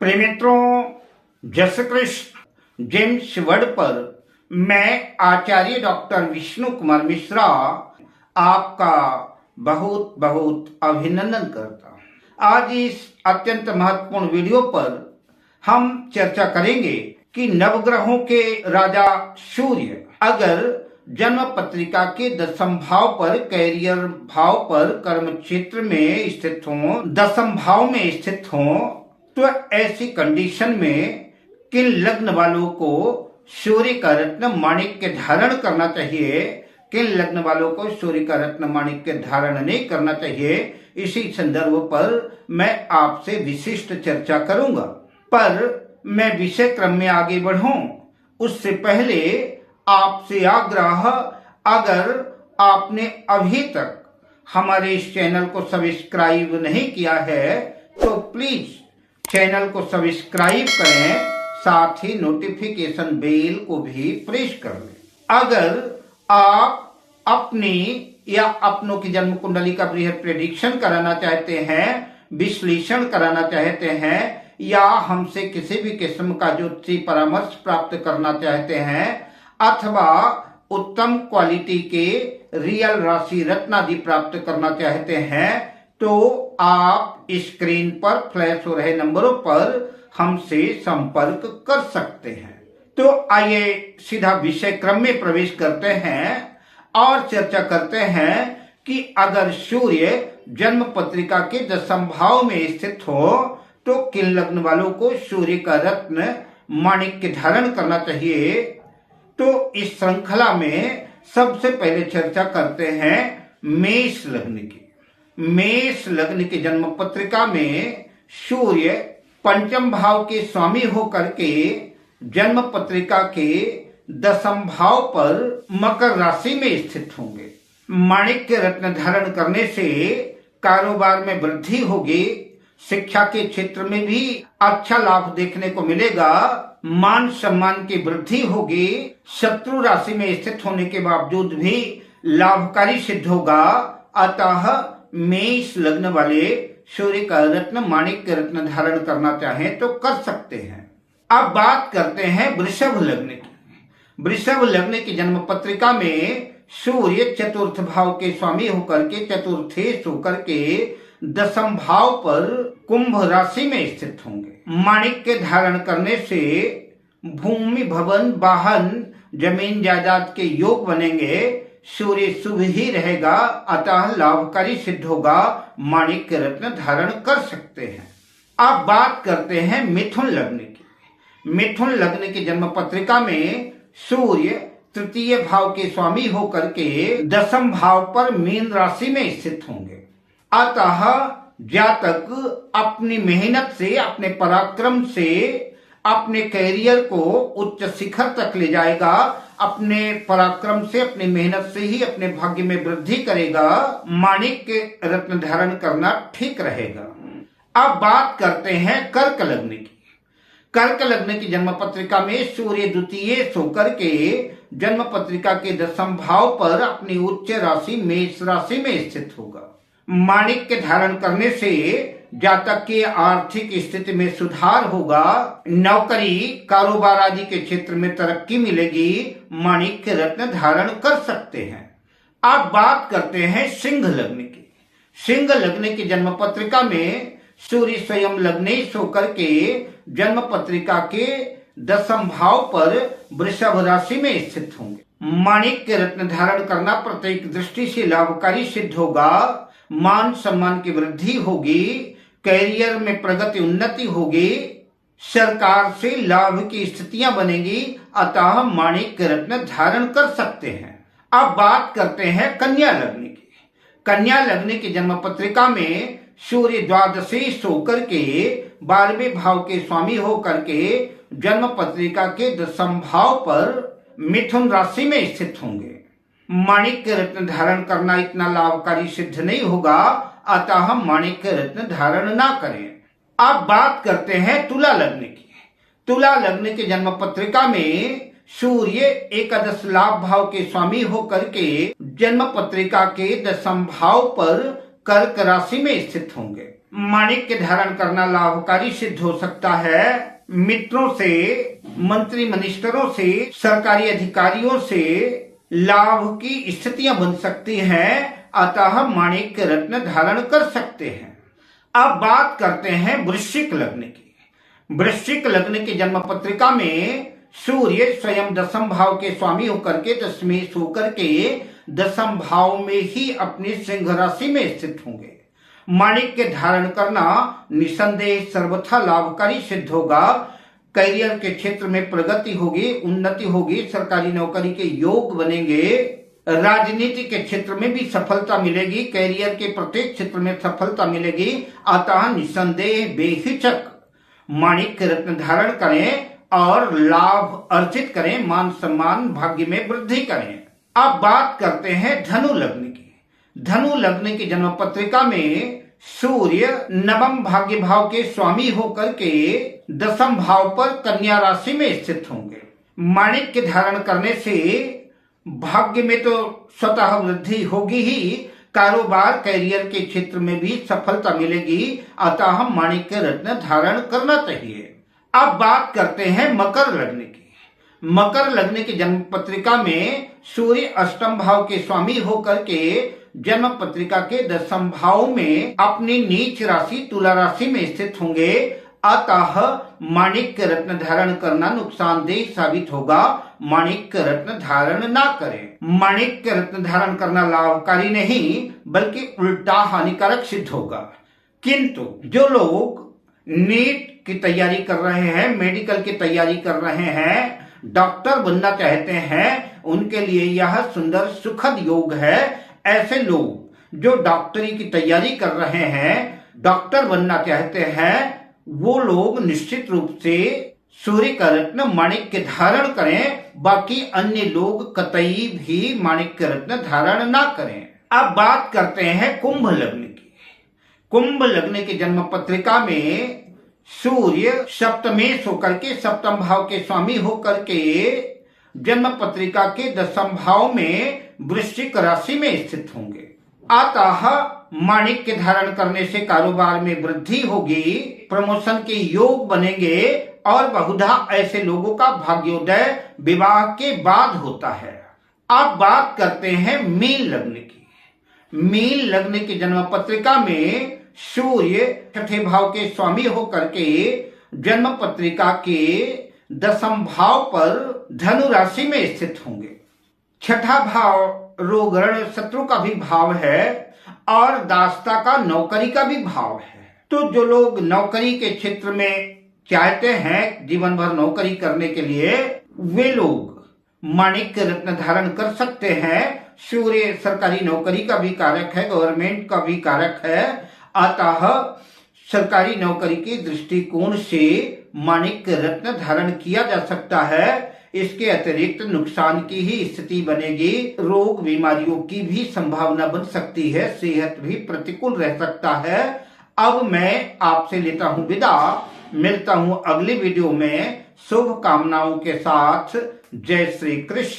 प्रिय मित्रों, जय श्री कृष्ण। जेम्स वर्ड पर मैं आचार्य डॉक्टर विष्णु कुमार मिश्रा आपका बहुत बहुत अभिनंदन करता हूँ। आज इस अत्यंत महत्वपूर्ण वीडियो पर हम चर्चा करेंगे कि नवग्रहों के राजा सूर्य अगर जन्म पत्रिका के दशम भाव पर, कैरियर भाव पर, कर्म क्षेत्र में स्थित हो, दशम भाव में स्थित हो, तो ऐसी कंडीशन में किन लग्न वालों को सूर्य का रत्न माणिक्य धारण करना चाहिए, किन लग्न वालों को सूर्य का रत्न माणिक्य धारण नहीं करना चाहिए, इसी संदर्भ पर मैं आपसे विशिष्ट चर्चा करूंगा। पर मैं विषय क्रम में आगे बढ़ूं उससे पहले आपसे आग्रह, अगर आपने अभी तक हमारे इस चैनल को सब्सक्राइब नहीं किया है तो प्लीज चैनल को सब्सक्राइब करें, साथ ही नोटिफिकेशन बेल को भी प्रेस कर लें। अगर आप अपनी या अपनों की जन्म कुंडली का बृहद प्रेडिक्शन कराना चाहते हैं, विश्लेषण कराना चाहते हैं, या हमसे किसी भी किस्म का ज्योतिषी परामर्श प्राप्त करना चाहते हैं, अथवा उत्तम क्वालिटी के रियल राशि रत्न आदि प्राप्त करना चाहते हैं, तो आप स्क्रीन पर फ्लैश हो रहे नंबरों पर हमसे संपर्क कर सकते हैं। तो आइए सीधा विषय क्रम में प्रवेश करते हैं और चर्चा करते हैं कि अगर सूर्य जन्म पत्रिका के दशम भाव में स्थित हो तो किन लग्न वालों को सूर्य का रत्न माणिक्य धारण करना चाहिए। तो इस श्रृंखला में सबसे पहले चर्चा करते हैं मेष लग्न की। मेष लग्न की जन्म पत्रिका में सूर्य पंचम भाव के स्वामी होकर के जन्म पत्रिका के दशम भाव पर मकर राशि में स्थित होंगे। माणिक्य रत्न धारण करने से कारोबार में वृद्धि होगी, शिक्षा के क्षेत्र में भी अच्छा लाभ देखने को मिलेगा, मान सम्मान की वृद्धि होगी, शत्रु राशि में स्थित होने के बावजूद भी लाभकारी सिद्ध होगा। अतः मेष लग्न वाले सूर्य का रत्न माणिक्य रत्न धारण करना चाहें तो कर सकते हैं। अब बात करते हैं वृषभ लग्न की। वृषभ लग्न की जन्म पत्रिका में सूर्य चतुर्थ भाव के स्वामी होकर के, चतुर्थेश होकर के दशम भाव पर कुंभ राशि में स्थित होंगे। माणिक्य धारण करने से भूमि, भवन, वाहन, जमीन जायदाद के योग बनेंगे, सूर्य शुभ ही रहेगा, अतः लाभकारी सिद्ध होगा, माणिक्य रत्न धारण कर सकते हैं। अब बात करते हैं मिथुन लग्न की। मिथुन लग्न की जन्म पत्रिका में सूर्य तृतीय भाव के स्वामी होकर के दशम भाव पर मीन राशि में स्थित होंगे। अतः जातक अपनी मेहनत से, अपने पराक्रम से अपने कैरियर को उच्च शिखर तक ले जाएगा, अपने पराक्रम से, अपनी मेहनत से ही अपने भाग्य में वृद्धि करेगा। माणिक्य रत्न धारण करना ठीक रहेगा। अब बात करते हैं कर्क लग्न की। कर्क लग्न की जन्म पत्रिका में सूर्य द्वितीय होकर के जन्म पत्रिका के दशम भाव पर अपनी उच्च राशि मेष राशि में स्थित होगा। माणिक्य धारण करने से जातक की आर्थिक स्थिति में सुधार होगा, नौकरी, कारोबार आदि के क्षेत्र में तरक्की मिलेगी, माणिक्य रत्न धारण कर सकते हैं। अब बात करते हैं सिंह लग्न की। सिंह लग्न की जन्म पत्रिका में सूर्य स्वयं लग्नेश होकर के जन्म पत्रिका के दशम भाव पर वृषभ राशि में स्थित होंगे। माणिक्य रत्न धारण करना प्रत्येक दृष्टि से लाभकारी सिद्ध होगा, मान सम्मान की वृद्धि होगी, कैरियर में प्रगति उन्नति होगी, सरकार से लाभ की स्थितियां बनेगी, अतः माणिक्य रत्न धारण कर सकते हैं। अब बात करते हैं कन्या लग्न की। कन्या लग्न की जन्म पत्रिका में सूर्य द्वादशेश होकर के 12वें भाव के स्वामी होकर के जन्म पत्रिका के दशम भाव पर मिथुन राशि में स्थित होंगे। माणिक्य रत्न धारण करना इतना लाभकारी सिद्ध नहीं होगा, अतः माणिक्य रत्न धारण ना करें। अब बात करते हैं तुला लग्न की। तुला लग्न की जन्म पत्रिका में सूर्य एकादश लाभ भाव के स्वामी होकर के जन्म पत्रिका के दशम भाव पर कर्क राशि में स्थित होंगे। माणिक्य धारण करना लाभकारी सिद्ध हो सकता है। मित्रों से, मंत्री मिनिस्टरों से, सरकारी अधिकारियों से लाभ की स्थितियां बन सकती हैं, अतः माणिक्य रत्न धारण कर सकते हैं। अब बात करते हैं वृश्चिक लग्न की। वृश्चिक लग्न की जन्म पत्रिका में सूर्य स्वयं दसम भाव के स्वामी होकर के दशमेश होकर के दसम भाव में ही अपनी सिंह राशि में स्थित होंगे। माणिक्य धारण करना निसंदेह सर्वथा लाभकारी सिद्ध होगा। करियर के क्षेत्र में प्रगति होगी, उन्नति होगी, सरकारी नौकरी के योग बनेंगे, राजनीति के क्षेत्र में भी सफलता मिलेगी, करियर के प्रत्येक क्षेत्र में सफलता मिलेगी। अतः निसंदेह बेहिचक माणिक्य रत्न धारण करें और लाभ अर्जित करें, मान सम्मान भाग्य में वृद्धि करें। अब बात करते हैं धनु लग्न की। धनु लग्न की जन्म पत्रिका में सूर्य नवम भाग्य भाव के स्वामी होकर के दसम भाव पर कन्या राशि में स्थित होंगे। माणिक्य धारण करने से भाग्य में तो स्वतः वृद्धि होगी ही, कारोबार करियर के क्षेत्र में भी सफलता मिलेगी। अतः माणिक्य रत्न धारण करना चाहिए। अब बात करते हैं मकर लग्न की। मकर लग्न की जन्म पत्रिका में सूर्य अष्टम भाव के स्वामी होकर के जन्म पत्रिका के दसम भाव में अपनी नीच राशि तुला राशि में स्थित होंगे। अतः माणिक्य रत्न धारण करना नुकसानदेह साबित होगा। माणिक्य रत्न धारण ना करें। माणिक्य रत्न धारण करना लाभकारी नहीं बल्कि उल्टा हानिकारक सिद्ध होगा। किंतु जो लोग नीट की तैयारी कर रहे हैं, मेडिकल की तैयारी कर रहे हैं, डॉक्टर बनना चाहते हैं, उनके लिए यह सुंदर सुखद योग है। ऐसे लोग जो डॉक्टरी की तैयारी कर रहे हैं, डॉक्टर बनना चाहते हैं, वो लोग निश्चित रूप से सूर्य का रत्न माणिक्य धारण करें। बाकी अन्य लोग कतई भी माणिक्य रत्न धारण ना करें। अब बात करते हैं कुंभ लग्न की। कुंभ लग्न की जन्म पत्रिका में सूर्य सप्तमेश होकर के सप्तम भाव के स्वामी होकर के जन्म पत्रिका के दसम भाव में वृश्चिक राशि में स्थित होंगे। अतः माणिक्य धारण करने से कारोबार में वृद्धि होगी, प्रमोशन के योग बनेंगे और बहुधा ऐसे लोगों का भाग्योदय विवाह के बाद होता है। अब बात करते हैं मीन लग्न की। मीन लग्न की जन्म पत्रिका में सूर्य छठे भाव के स्वामी होकर के जन्म पत्रिका के दसम भाव पर धनु राशि में स्थित होंगे। छठा भाव रोग ऋण शत्रु का भी भाव है और दास्ता का नौकरी का भी भाव है। तो जो लोग नौकरी के क्षेत्र में चाहते हैं जीवन भर नौकरी करने के लिए, वे लोग माणिक्य रत्न धारण कर सकते हैं। सूर्य सरकारी नौकरी का भी कारक है, गवर्नमेंट का भी कारक है। अतः सरकारी नौकरी के दृष्टिकोण से माणिक्य रत्न धारण किया जा सकता है। इसके अतिरिक्त नुकसान की ही स्थिति बनेगी, रोग बीमारियों की भी संभावना बन सकती है, सेहत भी प्रतिकूल रह सकता है। अब मैं आपसे लेता हूं विदा, मिलता हूं अगली वीडियो में शुभ कामनाओं के साथ। जय श्री कृष्ण।